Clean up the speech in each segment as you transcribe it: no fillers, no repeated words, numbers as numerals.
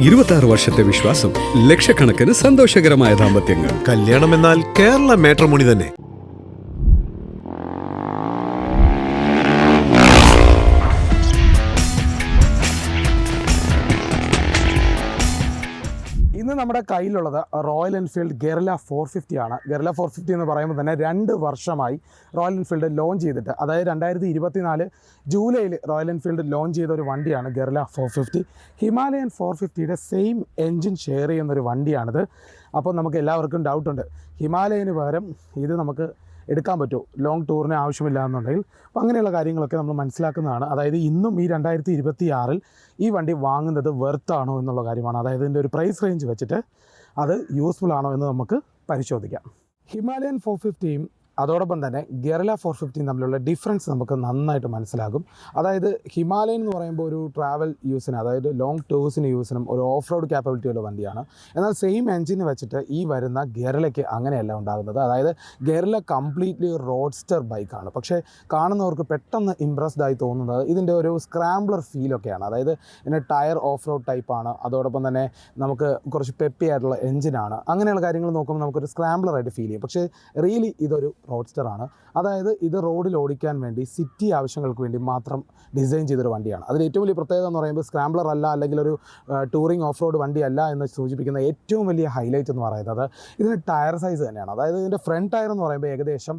26 വർഷത്തെ വിശ്വാസം, ലക്ഷക്കണക്കിന് സന്തോഷകരമായ ദാമ്പത്യങ്ങൾ. കല്യാണം എന്നാൽ കേരള മാട്രിമോണി തന്നെ. ഇന്ന് നമ്മുടെ കയ്യിലുള്ളത് റോയൽ എൻഫീൽഡ് ഗെറില്ല 450 ആണ്. ഗെറില്ല 450 എന്ന് പറയുമ്പോൾ തന്നെ 2 വർഷമായി റോയൽ എൻഫീൽഡ് ലോഞ്ച് ചെയ്തിട്ട്, അതായത് 2024 ജൂലൈയിൽ റോയൽ എൻഫീൽഡ് ലോഞ്ച് ചെയ്ത ഒരു വണ്ടിയാണ് ഗെറില്ല 450. ഹിമാലയൻ 450യുടെ സെയിം എൻജിൻ ഷെയർ ചെയ്യുന്നൊരു വണ്ടിയാണിത്. അപ്പോൾ നമുക്ക് എല്ലാവർക്കും ഡൗട്ടുണ്ട്, ഹിമാലയന് പകരം ഇത് നമുക്ക് എടുക്കാൻ പറ്റുമോ, ലോങ് ടൂറിന് ആവശ്യമില്ല എന്നുണ്ടെങ്കിൽ. അപ്പോൾ അങ്ങനെയുള്ള കാര്യങ്ങളൊക്കെ നമ്മൾ മനസ്സിലാക്കുന്നതാണ്. അതായത് ഇന്നും ഈ 2026 ഈ വണ്ടി വാങ്ങുന്നത് വെർത്താണോ എന്നുള്ള കാര്യമാണ്. അതായത് ഇതിൻ്റെ ഒരു പ്രൈസ് റേഞ്ച് വെച്ചിട്ട് അത് യൂസ്ഫുൾ ആണോ എന്ന് നമുക്ക് പരിശോധിക്കാം. ഹിമാലയൻ 450യും അതോടൊപ്പം തന്നെ ഗെറില്ല 450 തമ്മിലുള്ള ഡിഫറൻസ് നമുക്ക് നന്നായിട്ട് മനസ്സിലാകും. അതായത് ഹിമാലയൻ എന്ന് പറയുമ്പോൾ ഒരു ട്രാവൽ യൂസിന്, അതായത് ലോങ് ടൂഴ്സിന് യൂസിനും ഒരു ഓഫ് റോഡ് ക്യാപ്പബിലിറ്റി ഉള്ള വണ്ടിയാണ്. എന്നാൽ സെയിം എൻജിന് വെച്ചിട്ട് ഈ വരുന്ന ഗെറില്ലയ്ക്ക് അങ്ങനെയല്ല ഉണ്ടാകുന്നത്. അതായത് ഗെറില്ല കംപ്ലീറ്റ്ലി റോഡ്സ്റ്റർ ബൈക്കാണ്. പക്ഷേ കാണുന്നവർക്ക് പെട്ടെന്ന് ഇംപ്രസ്ഡ് ആയി തോന്നുന്നത് ഇതിൻ്റെ ഒരു സ്ക്രാംബ്ലർ ഫീലൊക്കെയാണ്. അതായത് ഇതിൻ്റെ ടയർ ഓഫ് റോഡ് ടൈപ്പാണ്, അതോടൊപ്പം തന്നെ നമുക്ക് കുറച്ച് പെപ്പി ആയിട്ടുള്ള എൻജിനാണ്. അങ്ങനെയുള്ള കാര്യങ്ങൾ നോക്കുമ്പോൾ നമുക്കൊരു സ്ക്രാംബ്ലറായിട്ട് ഫീൽ ചെയ്യും. പക്ഷേ റിയലി ഇതൊരു റോഡ്സ്റ്റർ ആണ്. അതായത് ഇത് റോഡിൽ ഓടിക്കാൻ വേണ്ടി സിറ്റി ആവശ്യങ്ങൾക്ക് വേണ്ടി മാത്രം ഡിസൈൻ ചെയ്തൊരു വണ്ടിയാണ്. അതിൽ ഏറ്റവും വലിയ പ്രത്യേകത എന്ന് പറയുമ്പോൾ സ്ക്രാംബ്ലർ അല്ല, അല്ലെങ്കിൽ ഒരു ടൂറിംഗ് ഓഫ് റോഡ് വണ്ടിയല്ല എന്ന് സൂചിപ്പിക്കുന്ന ഏറ്റവും വലിയ ഹൈലൈറ്റ് എന്ന് പറയുന്നത് ഇതിൻ്റെ ടയർ സൈസ് തന്നെയാണ്. അതായത് ഇതിൻ്റെ ഫ്രണ്ട് ടയർ എന്ന് പറയുമ്പോൾ ഏകദേശം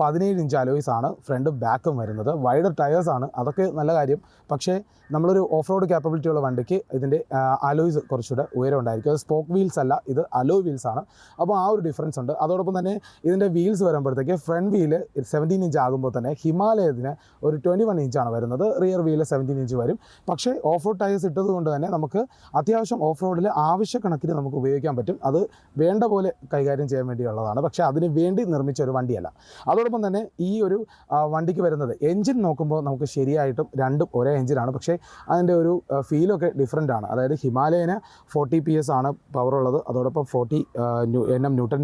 17 ഇഞ്ച് അലോയ്സ് ആണ് ഫ്രണ്ടും ബാക്കും വരുന്നത്. വൈഡർ ടയേഴ്സ് ആണ്, അതൊക്കെ നല്ല കാര്യം. പക്ഷേ നമ്മളൊരു ഓഫ് റോഡ് ക്യാപ്പബിലിറ്റി ഉള്ള വണ്ടിക്ക് ഇതിൻ്റെ അലോയ്സ് കുറച്ചുകൂടെ ഉയരം ഉണ്ടായിരിക്കും. അത് സ്പോക്ക് വീൽസ് അല്ല, ഇത് അലോ വീൽസ് ആണ്. അപ്പോൾ ആ ഒരു ഡിഫറൻസ് ഉണ്ട്. അതോടൊപ്പം തന്നെ ഇതിൻ്റെ വീൽസ് വരുമ്പോഴത്തേക്ക് ഫ്രണ്ട് വീല് 17 ഇഞ്ച് ആകുമ്പോൾ തന്നെ ഹിമാലയത്തിന് ഒരു 21 ഇഞ്ചാണ് വരുന്നത്. റിയർ വീല് 17 ഇഞ്ച് വരും. പക്ഷേ ഓഫ് റോഡ് ടയേഴ്സ് ഇട്ടത് കൊണ്ട് തന്നെ നമുക്ക് അത്യാവശ്യം ഓഫ് റോഡിൽ ആവശ്യക്കണക്കിന് നമുക്ക് ഉപയോഗിക്കാൻ പറ്റും. അത് വേണ്ട പോലെ കൈകാര്യം ചെയ്യാൻ വേണ്ടിയുള്ളതാണ്. പക്ഷേ അതിന് വേണ്ടി നിർമ്മിച്ച ഒരു വണ്ടിയല്ല. അതോടൊപ്പം തന്നെ ഈ ഒരു വണ്ടിക്ക് വരുന്നത് എൻജിൻ നോക്കുമ്പോൾ നമുക്ക് ശരിയായിട്ടും രണ്ടും ഒരേ എൻജിനാണ്. പക്ഷേ അതിൻ്റെ ഒരു ഫീലൊക്കെ ഡിഫറൻ്റ് ആണ്. അതായത് ഹിമാലയന് 40 PS ആണ് പവറുള്ളത്. അതോടൊപ്പം 40 Nm ന്യൂട്ടൺ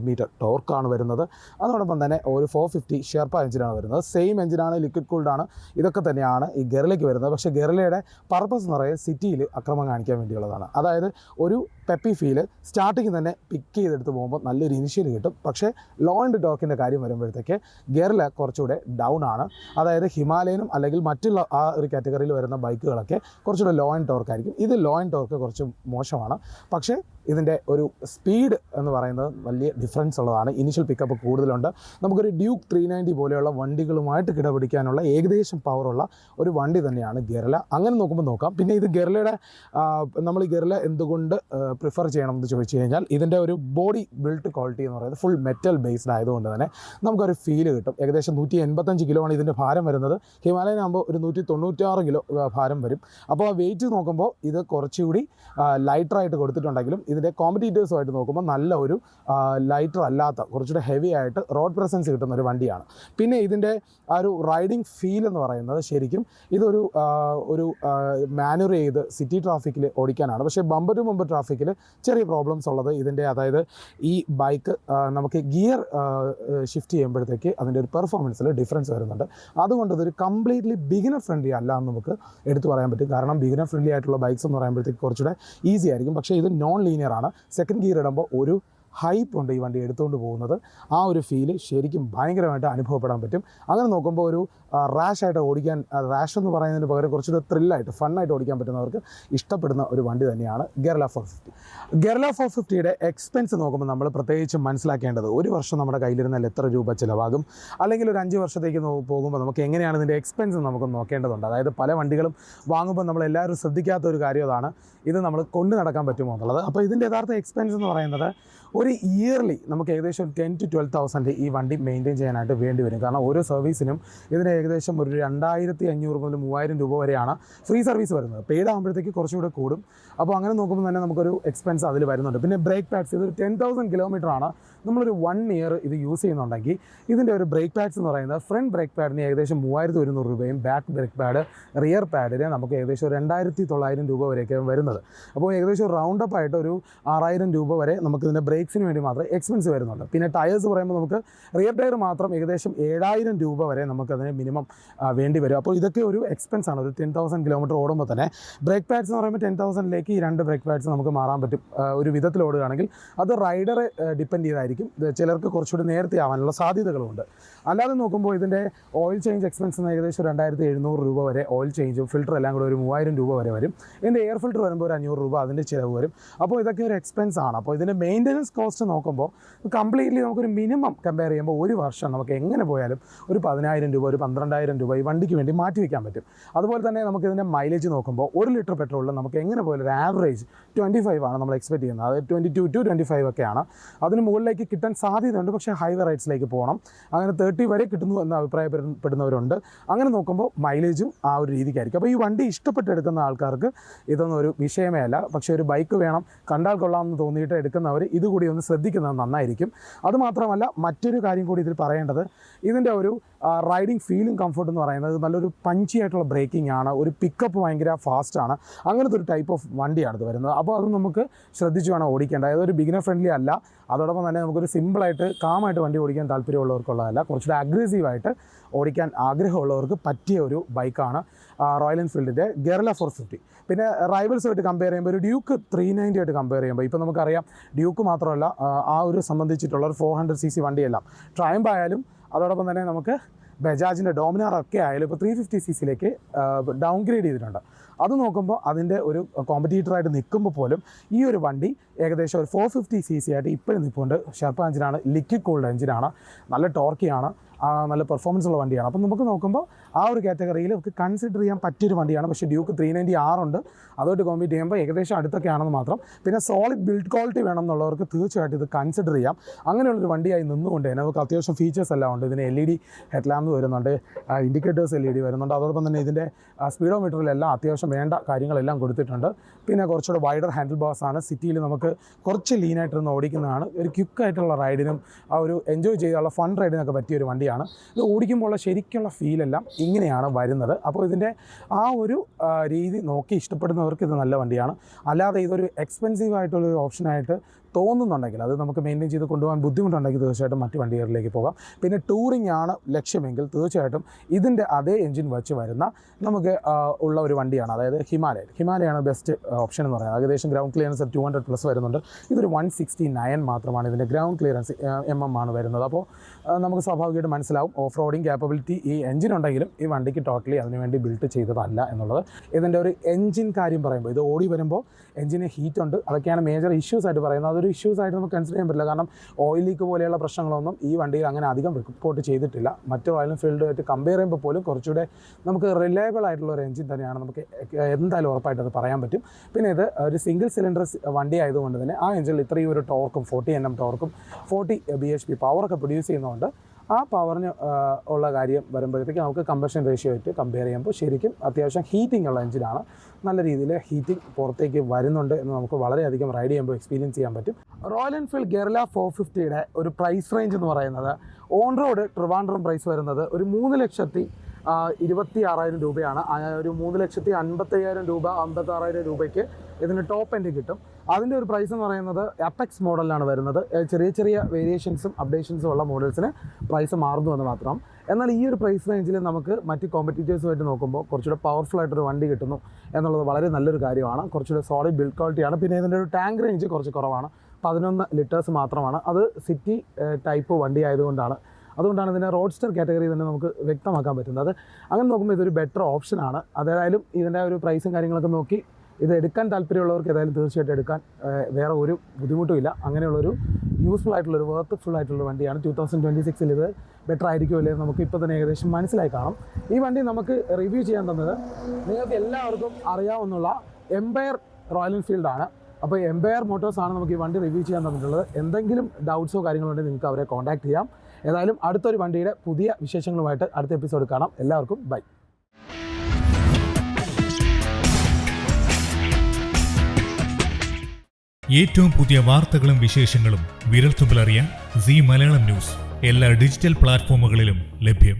മീറ്റർ ടോർക്കാണ് വരുന്നത്. അതോടൊപ്പം തന്നെ ഒരു 450 ഷെർപ്പ എഞ്ചിനാണ് വരുന്നത്. സെയിം എഞ്ചിനാണ്, ലിക്വിഡ് കൂൾഡ് ആണ്. ഇതൊക്കെ തന്നെയാണ് ഈ ഗെറില്ലയ്ക്ക് വരുന്നത്. പക്ഷേ ഗെറില്ലയുടെ പർപ്പസ് എന്ന് പറയുന്നത് സിറ്റിയിൽ അക്രമം കാണിക്കാൻ വേണ്ടിയുള്ളതാണ്. അതായത് ഒരു പെപ്പി ഫീല് സ്റ്റാർട്ടിങ് തന്നെ പിക്ക് ചെയ്തെടുത്ത് പോകുമ്പോൾ നല്ലൊരു ഇനിഷ്യൽ കിട്ടും. പക്ഷേ ലോ ആൻഡ് ടോർക്കിൻ്റെ കാര്യം വരുമ്പോഴത്തേക്ക് ഗെറില്ല കുറച്ചുകൂടെ ഡൗൺ ആണ്. അതായത് ഹിമാലയനും അല്ലെങ്കിൽ മറ്റുള്ള ആ ഒരു കാറ്റഗറിയിൽ വരുന്ന ബൈക്കുകളൊക്കെ കുറച്ചുകൂടെ ലോ ആൻഡ് ടോർക്ക് ആയിരിക്കും. ഇത് ലോ ആൻഡ് ടോർക്ക് കുറച്ച് മോശമാണ്. പക്ഷേ ഇതിൻ്റെ ഒരു സ്പീഡ് എന്ന് പറയുന്നത് വലിയ ഡിഫറൻസ് ഉള്ളതാണ്. ഇനിഷ്യൽ പിക്കപ്പ് കൂടുതലുണ്ട്. നമുക്കൊരു ഡ്യൂക്ക് 390 പോലെയുള്ള വണ്ടികളുമായിട്ട് കിടപിടിക്കാനുള്ള ഏകദേശം പവറുള്ള ഒരു വണ്ടി തന്നെയാണ് ഗെറില്ല. അങ്ങനെ നോക്കുമ്പോൾ നോക്കാം. പിന്നെ ഇത് ഗെറില്ലയുടെ നമ്മൾ ഈ ഗെറില്ല എന്തുകൊണ്ട് പ്രിഫർ ചെയ്യണം എന്ന് ചോദിച്ചു കഴിഞ്ഞാൽ, ഇതിൻ്റെ ഒരു ബോഡി ബിൽറ്റ് ക്വാളിറ്റി എന്ന് പറയുന്നത് ഫുൾ മെറ്റൽ ബേസ്ഡ് ആയതുകൊണ്ട് തന്നെ നമുക്കൊരു ഫീല് കിട്ടും. ഏകദേശം 185 കിലോ ആണ് ഇതിൻ്റെ ഭാരം വരുന്നത്. ഹിമാലയൻ ആകുമ്പോൾ ഒരു 196 കിലോ ഭാരം വരും. അപ്പോൾ ആ വെയിറ്റ് നോക്കുമ്പോൾ ഇത് കുറച്ചുകൂടി ലൈറ്ററായിട്ട് കൊടുത്തിട്ടുണ്ടെങ്കിലും ഇതിൻ്റെ കോമ്പറ്റീറ്റേഴ്സുമായിട്ട് നോക്കുമ്പോൾ നല്ല ഒരു ലൈറ്റർ അല്ലാത്ത കുറച്ചുകൂടെ ഹെവി ആയിട്ട് റോഡ് പ്രസൻസ് കിട്ടുന്ന ഒരു വണ്ടിയാണ്. പിന്നെ ഇതിൻ്റെ ആ ഒരു റൈഡിങ് ഫീൽ എന്ന് പറയുന്നത് ശരിക്കും ഇതൊരു മാനുവർ ചെയ്ത് സിറ്റി ട്രാഫിക്കിൽ ഓടിക്കാനാണ്. പക്ഷേ ബമ്പർ ടു ബമ്പർ ട്രാഫിക്കിൽ ചെറിയ പ്രോബ്ലംസ് ഉള്ളത് ഇതിൻ്റെ, അതായത് ഈ ബൈക്ക് നമുക്ക് ഗിയർ ഷിഫ്റ്റ് ചെയ്യുമ്പോഴത്തേക്ക് അതിൻ്റെ ഒരു പെർഫോമൻസിൽ ഡിഫറൻസ് വരുന്നുണ്ട്. അതുകൊണ്ട് ഇതൊരു കംപ്ലീറ്റ്ലി ബിഗിനർ ഫ്രണ്ട്ലി അല്ല എന്ന് നമുക്ക് എടുത്തു പറയാൻ പറ്റും. കാരണം ബിഗിനർ ഫ്രണ്ട്ലി ആയിട്ടുള്ള ബൈക്സ് എന്ന് പറയുമ്പോഴത്തേക്ക് കുറച്ചുകൂടെ ഈസി ആയിരിക്കും. പക്ഷേ ഇത് നോൺ ലീനിയർ ആണ്. സെക്കൻഡ് ഗിയർ ഇടുമ്പോൾ ഒരു ഹൈപ്പ് ഉണ്ട് ഈ വണ്ടി എടുത്തുകൊണ്ട് പോകുന്നത്. ആ ഒരു ഫീല് ശരിക്കും ഭയങ്കരമായിട്ട് അനുഭവപ്പെടാൻ പറ്റും. അങ്ങനെ നോക്കുമ്പോൾ ഒരു റാഷായിട്ട് ഓടിക്കാൻ, റാഷ് എന്ന് പറയുന്നതിന് പകരം കുറച്ചുകൂടെ ത്രില്ലായിട്ട് ഫണ്ണായിട്ട് ഓടിക്കാൻ പറ്റുന്നവർക്ക് ഇഷ്ടപ്പെടുന്ന ഒരു വണ്ടി തന്നെയാണ് ഗെറില്ല 450. ഗെറില്ല 450യുടെ എക്സ്പെൻസ് നോക്കുമ്പോൾ നമ്മൾ പ്രത്യേകിച്ചും മനസ്സിലാക്കേണ്ടത്, ഒരു വർഷം നമ്മുടെ കയ്യിലിരുന്നാൽ എത്ര രൂപ ചിലവാകും, അല്ലെങ്കിൽ ഒരു 5 വർഷത്തേക്ക് പോകുമ്പോൾ നമുക്ക് എങ്ങനെയാണ് ഇതിൻ്റെ എക്സ്പെൻസ് നമുക്ക് നോക്കേണ്ടതുണ്ട്. അതായത് പല വണ്ടികളും വാങ്ങുമ്പോൾ നമ്മളെല്ലാവരും ശ്രദ്ധിക്കാത്ത ഒരു കാര്യം അതാണ്, ഇത് നമ്മൾ കൊണ്ടു നടക്കാൻ പറ്റുമോ എന്നുള്ളത്. അപ്പോൾ ഇതിൻ്റെ യഥാർത്ഥ എക്സ്പെൻസ് എന്ന് പറയുന്നത് ഒരു ഇയർലി നമുക്ക് ഏകദേശം 10,000 to 12,000 ഈ വണ്ടി മെയിൻറ്റെയിൻ ചെയ്യാനായിട്ട് വേണ്ടി വരും. കാരണം ഓരോ സർവീസിനും ഇതിന് ഏകദേശം ഒരു 2,500 മുതൽ 3,000 രൂപ വരെയാണ് ഫ്രീ സർവീസ് വരുന്നത്. പെയ്ഡ് ആകുമ്പോഴത്തേക്ക് കുറച്ചുകൂടെ കൂടും. അപ്പോൾ അങ്ങനെ നോക്കുമ്പോൾ തന്നെ നമുക്കൊരു എക്സ്പെൻസ് അതിൽ വരുന്നുണ്ട്. പിന്നെ ബ്രേക്ക് പാഡ്സ്, ഇതൊരു 10,000 കിലോമീറ്ററാണ് നമ്മളൊരു 1 ഇയർ ഇത് യൂസ് ചെയ്യുന്നുണ്ടെങ്കിൽ ഇതിൻ്റെ ഒരു ബ്രേക്ക് പാഡ്സ് എന്ന് പറയുന്നത് ഫ്രണ്ട് ബ്രേക്ക് പാഡിന് ഏകദേശം 3,100 രൂപയും ബാക്ക് ബ്രേക്ക് പാഡ് റിയർ പാഡിന് നമുക്ക് ഏകദേശം 2,900 രൂപ വരെയൊക്കെ വരുന്നത്. അപ്പോൾ ഏകദേശം റൗണ്ട് അപ്പ് ആയിട്ട് ഒരു 6,000 രൂപ വരെ നമുക്കിതിൻ്റെ ബ്രേക്ക് ബൈക്സിന് വേണ്ടി മാത്രമേ എക്സ്പെൻസ് വരുന്നുണ്ട്. പിന്നെ ടയേഴ്സ് പറയുമ്പോൾ നമുക്ക് റിയർ ടയർ മാത്രം ഏകദേശം 7000 രൂപ വരെ നമുക്കതിന് മിനിമം വേണ്ടി വരും. അപ്പോൾ ഇതൊക്കെ ഒരു എക്സ്പെൻസ് ആണ്. ഒരു 10,000 കിലോമീറ്റർ ഓടുമ്പോൾ തന്നെ ബ്രേക്ക് പാഡ്സ് എന്ന് പറയുമ്പോൾ 10,000ലേക്ക് ഈ 2 ബ്രേക്ക് പാഡ്സ് നമുക്ക് മാറാൻ പറ്റും. ഒരു വിധത്തിൽ ഓടുകയാണെങ്കിൽ അത് റൈഡറെ ഡിപ്പെൻഡ് ചെയ്തായിരിക്കും. ചിലർക്ക് കുറച്ചുകൂടി നേരത്തെ ആവാനുള്ള സാധ്യതകളുണ്ട്. അല്ലാതെ നോക്കുമ്പോൾ ഇതിൻ്റെ ഓയിൽ ചേഞ്ച് എക്സ്പെൻസ് ഏകദേശം 2700 രൂപ വരെ ഓയിൽ ചേഞ്ചും ഫിൽറ്റർ എല്ലാം കൂടെ ഒരു 3000 രൂപ വരെ വരും. ഇതിൻ്റെ എയർ ഫിൽറ്റർ വരുമ്പോൾ ഒരു 500 രൂപ അതിൻ്റെ ചിലവ് വരും. അപ്പോൾ ഇതൊക്കെ ഒരു എക്സ്പെൻസ് ആണ്. അപ്പോൾ ഇതിൻ്റെ മെയിൻ്റനൻസ് കോസ്റ്റ് നോക്കുമ്പോൾ കംപ്ലീറ്റ്ലി നമുക്കൊരു മിനിമം കമ്പയർ ചെയ്യുമ്പോൾ ഒരു വർഷം നമുക്ക് എങ്ങനെ പോയാലും ഒരു 10,000 രൂപ ഒരു 12,000 രൂപ ഈ വണ്ടിക്ക് വേണ്ടി മാറ്റി വയ്ക്കാൻ പറ്റും. അതുപോലെ തന്നെ നമുക്ക് ഇതിൻ്റെ മൈലേജ് നോക്കുമ്പോൾ 1 ലിറ്റർ പെട്രോളിൽ നമുക്ക് എങ്ങനെ പോയാലും ഒരു ആവറേജ് 25 ആണ് നമ്മൾ എക്സ്പെക്ട് ചെയ്യുന്നത്. അതായത് 22 to 25 ഒക്കെയാണ്. അതിന് മുകളിലേക്ക് കിട്ടാൻ സാധ്യതയുണ്ട്, പക്ഷേ ഹൈവേ റൈഡ്സിലേക്ക് പോകണം. അങ്ങനെ 30 വരെ കിട്ടുന്നു എന്ന് അഭിപ്രായപ്പെടുന്നവരുണ്ട്. അങ്ങനെ നോക്കുമ്പോൾ മൈലേജും ആ ഒരു രീതിക്കായിരിക്കും. അപ്പോൾ ഈ വണ്ടി ഇഷ്ടപ്പെട്ടെടുക്കുന്ന ആൾക്കാർക്ക് ഇതൊന്നും ഒരു വിഷയമേ അല്ല. പക്ഷേ ഒരു ബൈക്ക് വേണം, കണ്ടാൽ കൊള്ളാമെന്ന് തോന്നിയിട്ട് എടുക്കുന്നവർ ഇതുകൂടി ഒന്ന് ശ്രദ്ധിക്കുന്നത് നന്നായിരിക്കും. അതുമാത്രമല്ല മറ്റൊരു കാര്യം കൂടി ഇതിൽ പറയേണ്ടത്, ഇതിൻ്റെ ഒരു റൈഡിങ് ഫീലും കംഫർട്ട് എന്ന് പറയുന്നത് നല്ലൊരു പഞ്ചി ആയിട്ടുള്ള ബ്രേക്കിംഗ് ആണ്. ഒരു പിക്കപ്പ് ഭയങ്കര ഫാസ്റ്റാണ്. അങ്ങനത്തെ ഒരു ടൈപ്പ് ഓഫ് വണ്ടിയാണ് ഇത് വരുന്നത്. അപ്പോൾ അത് നമുക്ക് ശ്രദ്ധിച്ച് വേണം ഓടിക്കേണ്ടത്. അതൊരു ബിഗിനർ ഫ്രണ്ട്ലി അല്ല. അതോടൊപ്പം തന്നെ നമുക്കൊരു സിമ്പിളായിട്ട് കാമായിട്ട് വണ്ടി ഓടിക്കാൻ താല്പര്യമുള്ളവർക്കുള്ളതല്ല. കുറച്ചുകൂടെ അഗ്രസീവായിട്ട് ഓടിക്കാൻ ആഗ്രഹമുള്ളവർക്ക് പറ്റിയ ഒരു ബൈക്കാണ് റോയൽ എൻഫീൽഡിൻ്റെ ഗെറില്ല 450. പിന്നെ റൈവൽസുമായിട്ട് കമ്പയർ ചെയ്യുമ്പോൾ ഒരു ഡ്യൂക്ക് 390 ആയിട്ട് കമ്പയർ ചെയ്യുമ്പോൾ ഇപ്പോൾ നമുക്കറിയാം ഡ്യൂക്ക് മാത്രമല്ല ആ ഒരു സംബന്ധിച്ചിട്ടുള്ള ഒരു 400cc വണ്ടിയെല്ലാം ട്രയംഫ് ആയാലും അതോടൊപ്പം തന്നെ നമുക്ക് ബജാജിൻ്റെ ഡോമിനാർ ഒക്കെ ആയാലും ഇപ്പോൾ 350cc ഡൗൺഗ്രേഡ് ചെയ്തിട്ടുണ്ട്. അത് നോക്കുമ്പോൾ അതിൻ്റെ ഒരു കോമ്പറ്റീറ്ററായിട്ട് നിൽക്കുമ്പോൾ പോലും ഈ ഒരു വണ്ടി ഏകദേശം ഒരു 450cc ആയിട്ട് ഇപ്പോഴും നിൽപ്പുണ്ട്. ഷെർപ്പ എഞ്ചിനാണ്, ലിക്വിഡ് കൂൾഡ് എഞ്ചിനാണ്, നല്ല ടോർക്കിയാണ്, നല്ല പെർഫോമൻസ് ഉള്ള വണ്ടിയാണ്. അപ്പം നമുക്ക് നോക്കുമ്പോൾ ആ ഒരു കാറ്റഗറിയിൽ നമുക്ക് കൺസിഡർ ചെയ്യാൻ പറ്റിയൊരു വണ്ടിയാണ്. പക്ഷേ ഡ്യൂക്ക് 390R ഉണ്ട്. അതുമായിട്ട് കോമ്പീറ്റ് ചെയ്യുമ്പോൾ ഏകദേശം അടുത്തൊക്കെ ആണെന്ന് മാത്രം. പിന്നെ സോളിഡ് ബിൽഡ് ക്വാളിറ്റി വേണം എന്നുള്ളവർക്ക് തീർച്ചയായിട്ടും ഇത് കൺസിഡർ ചെയ്യാം. അങ്ങനെയുള്ളൊരു വണ്ടിയായി നിന്നുകൊണ്ട് തന്നെ നമുക്ക് അത്യാവശ്യം ഫീച്ചേഴ്സ് എല്ലാം ഉണ്ട്. ഇതിന് LED ഹെഡ് ലാമ്പ് വരുന്നുണ്ട്, ഇൻഡിക്കേറ്റേഴ്സ് LED വരുന്നുണ്ട്. അതോടൊപ്പം തന്നെ ഇതിൻ്റെ സ്പീഡോമീറ്ററിലെല്ലാം അത്യാവശ്യം വേണ്ട കാര്യങ്ങളെല്ലാം കൊടുത്തിട്ടുണ്ട്. പിന്നെ കുറച്ചുകൂടെ വൈഡർ ഹാൻഡിൽ ബാർസ് ആണ്. സിറ്റിയിൽ നമുക്ക് കുറച്ച് ലീനായിട്ടിരുന്ന് ഓടിക്കുന്നതാണ്. ഒരു ക്വിക്കായിട്ടുള്ള റൈഡിനും ആ ഒരു എൻജോയ് ചെയ്യാനുള്ള ഫൺ റൈഡിനൊക്കെ പറ്റിയൊരു വണ്ടിയാണ്. ഇത് ഓടിക്കുമ്പോഴുള്ള ശരിക്കുള്ള ഫീലെല്ലാം ഇങ്ങനെയാണ് വരുന്നത്. അപ്പോൾ ഇതിൻ്റെ ആ ഒരു രീതി നോക്കി ഇഷ്ടപ്പെടുന്നവർക്ക് ഇത് നല്ല വണ്ടിയാണ്. അല്ലാതെ ഇതൊരു എക്സ്പെൻസീവ് ആയിട്ടുള്ളൊരു ഓപ്ഷനായിട്ട് തോന്നുന്നുണ്ടെങ്കിൽ, അത് നമുക്ക് മെയിൻറ്റെയിൻ ചെയ്ത് കൊണ്ടുപോകാൻ ബുദ്ധിമുട്ടുണ്ടെങ്കിൽ തീർച്ചയായിട്ടും മറ്റ് വണ്ടികളിലേക്ക് പോകാം. പിന്നെ ടൂറിംഗ് ആണ് ലക്ഷ്യമെങ്കിൽ തീർച്ചയായിട്ടും ഇതിൻ്റെ അതേ എൻജിൻ വെച്ച് വരുന്ന നമുക്ക് ഉള്ള ഒരു വണ്ടിയാണ്, അതായത് ഹിമാലയാണ് ബെസ്റ്റ് ഓപ്ഷൻ എന്ന് പറയുന്നത്. ഏകദേശം ഗ്രൗണ്ട് ക്ലിയറൻസ് 200+ വരുന്നുണ്ട്. ഇതൊരു 169 മാത്രമാണ് ഇതിൻ്റെ ഗ്രൗണ്ട് ക്ലിയറൻസ് ആണ് വരുന്നത്. അപ്പോൾ നമുക്ക് സ്വാഭാവികമായിട്ട് മനസ്സിലാവും ഓഫ് റോഡിങ് ക്യാപ്പബിലിറ്റി ഈ എൻജിൻ ഉണ്ടെങ്കിലും ഈ വണ്ടിക്ക് ടോട്ടലി അതിനുവേണ്ടി ബിൽഡ് ചെയ്തതല്ല എന്നുള്ളത്. ഇതിൻ്റെ ഒരു എൻജിൻ കാര്യം പറയുമ്പോൾ ഇത് ഓടി വരുമ്പോൾ എൻജിന് ഹീറ്റ് ഉണ്ട്. അതൊക്കെയാണ് മേജർ ഇഷ്യൂസ് ആയിട്ട് പറയുന്നത്. അതൊരു ഇഷ്യൂസ് ആയിട്ട് നമുക്ക് കൺസിഡർ ചെയ്യാൻ പറ്റില്ല. കാരണം ഓയിൽ ലീക്ക് പോലെയുള്ള പ്രശ്നങ്ങളൊന്നും ഈ വണ്ടിയിൽ അങ്ങനെ അധികം റിപ്പോർട്ട് ചെയ്തിട്ടില്ല. മറ്റ് റോയൽ എൻഫീൽഡുമായിട്ട് കമ്പയർ ചെയ്യുമ്പോൾ പോലും കുറച്ചുകൂടെ നമുക്ക് റിലയബിൾ ആയിട്ടുള്ള ഒരു എൻജിൻ തന്നെയാണ്. നമുക്ക് എന്തായാലും ഉറപ്പായിട്ട് അത് പറയാൻ പറ്റും. പിന്നെ ഇത് ഒരു സിംഗിൾ സിലിണ്ടർ വണ്ടി ആയതുകൊണ്ട് തന്നെ ആ എൻജിനിൽ ഇത്രയും ഒരു ടോർക്കും 40 Nm ടോർക്കും 40 bhp പവറൊക്കെ പ്രൊഡ്യൂസ് ചെയ്യുന്നതുകൊണ്ട് ആ പവറിന് ഉള്ള കാര്യം വരുമ്പോഴത്തേക്ക് നമുക്ക് കമ്പഷൻ റേഷ്യോ ആയിട്ട് കമ്പയർ ചെയ്യുമ്പോൾ ശരിക്കും അത്യാവശ്യം ഹീറ്റിംഗ് ഉള്ള എഞ്ചിനാണ്. നല്ല രീതിയിൽ ഹീറ്റിംഗ് പുറത്തേക്ക് വരുന്നുണ്ട് എന്ന് നമുക്ക് വളരെയധികം റൈഡ് ചെയ്യുമ്പോൾ എക്സ്പീരിയൻസ് ചെയ്യാൻ പറ്റും. റോയൽ എൻഫീൽഡ് ഗെറില്ല 450യുടെ ഒരു പ്രൈസ് റേഞ്ച് എന്ന് പറയുന്നത് ഓൺ റോഡ് ട്രിവാൻഡ്രം പ്രൈസ് വരുന്നത് ഒരു 3,26,000 രൂപയാണ്. ഒരു 3,55,000 രൂപ 56,000 രൂപയ്ക്ക് ഇതിന് ടോപ്പ് എൻഡ് കിട്ടും. അതിൻ്റെ ഒരു പ്രൈസ് എന്ന് പറയുന്നത് അപ്പെക്സ് മോഡലിലാണ് വരുന്നത്. ചെറിയ ചെറിയ വേരിയേഷൻസും അപ്ഡേഷൻസും ഉള്ള മോഡൽസിന് പ്രൈസ് മാറുന്നു എന്ന് മാത്രം. എന്നാൽ ഈ ഒരു പ്രൈസ് റേഞ്ചിൽ നമുക്ക് മറ്റ് കോമ്പറ്റീറ്റേഴ്സുമായിട്ട് നോക്കുമ്പോൾ കുറച്ചുകൂടെ പവർഫുൾ ആയിട്ടൊരു വണ്ടി കിട്ടുന്നു എന്നുള്ളത് വളരെ നല്ലൊരു കാര്യമാണ്. കുറച്ചുകൂടെ സോളിഡ് ബിൽഡ് ക്വാളിറ്റിയാണ്. പിന്നെ ഇതിൻ്റെ ഒരു ടാങ്ക് റേഞ്ച് കുറച്ച് കുറവാണ്, 11 ലിറ്റേഴ്സ് മാത്രമാണ്. അത് സിറ്റി ടൈപ്പ് വണ്ടി ആയതുകൊണ്ടാണ്. അതുകൊണ്ടാണ് ഇതിൻ്റെ റോഡ്സ്റ്റർ കാറ്റഗറി തന്നെ നമുക്ക് വ്യക്തമാക്കാൻ പറ്റുന്നത്. അങ്ങനെ നോക്കുമ്പോൾ ഇതൊരു ബെറ്റർ ഓപ്ഷനാണ്. അതായാലും ഇതിൻ്റെ ഒരു പ്രൈസും കാര്യങ്ങളൊക്കെ നോക്കി ഇത് എടുക്കാൻ താല്പര്യമുള്ളവർക്ക് ഏതായാലും തീർച്ചയായിട്ടും എടുക്കാൻ വേറെ ഒരു ബുദ്ധിമുട്ടുമില്ല. അങ്ങനെയുള്ളൊരു യൂസ്ഫുൾ ആയിട്ടുള്ളൊരു വർത്ത്ഫുൾ ആയിട്ടുള്ള വണ്ടിയാണ്. 2026 ഇത് ബെറ്റർ ആയിരിക്കുമല്ലേ നമുക്ക് ഇപ്പോൾ തന്നെ ഏകദേശം മനസ്സിലായി കാണും. ഈ വണ്ടി നമുക്ക് റിവ്യൂ ചെയ്യാൻ തന്നത് നിങ്ങൾക്ക് എല്ലാവർക്കും അറിയാവുന്നുള്ള എംപയർ റോയൽ എൻഫീൽഡാണ്. അപ്പോൾ എംപയർ മോട്ടോഴ്സാണ് നമുക്ക് ഈ വണ്ടി റിവ്യൂ ചെയ്യാൻ തന്നിട്ടുള്ളത്. എന്തെങ്കിലും ഡൗട്ട്സോ കാര്യങ്ങളോ ഉണ്ടെങ്കിൽ നിങ്ങൾക്ക് അവരെ കോൺടാക്ട് ചെയ്യാം. ഏതായാലും അടുത്തൊരു വണ്ടിയുടെ പുതിയ വിശേഷങ്ങളുമായിട്ട് അടുത്ത എപ്പിസോഡ് കാണാം. എല്ലാവർക്കും ബൈ. ഏറ്റവും പുതിയ വാർത്തകളും വിശേഷങ്ങളും വിരൽത്തുമ്പിലറിയാൻ സീ മലയാളം ന്യൂസ് എല്ലാ ഡിജിറ്റൽ പ്ലാറ്റ്ഫോമുകളിലും ലഭ്യം.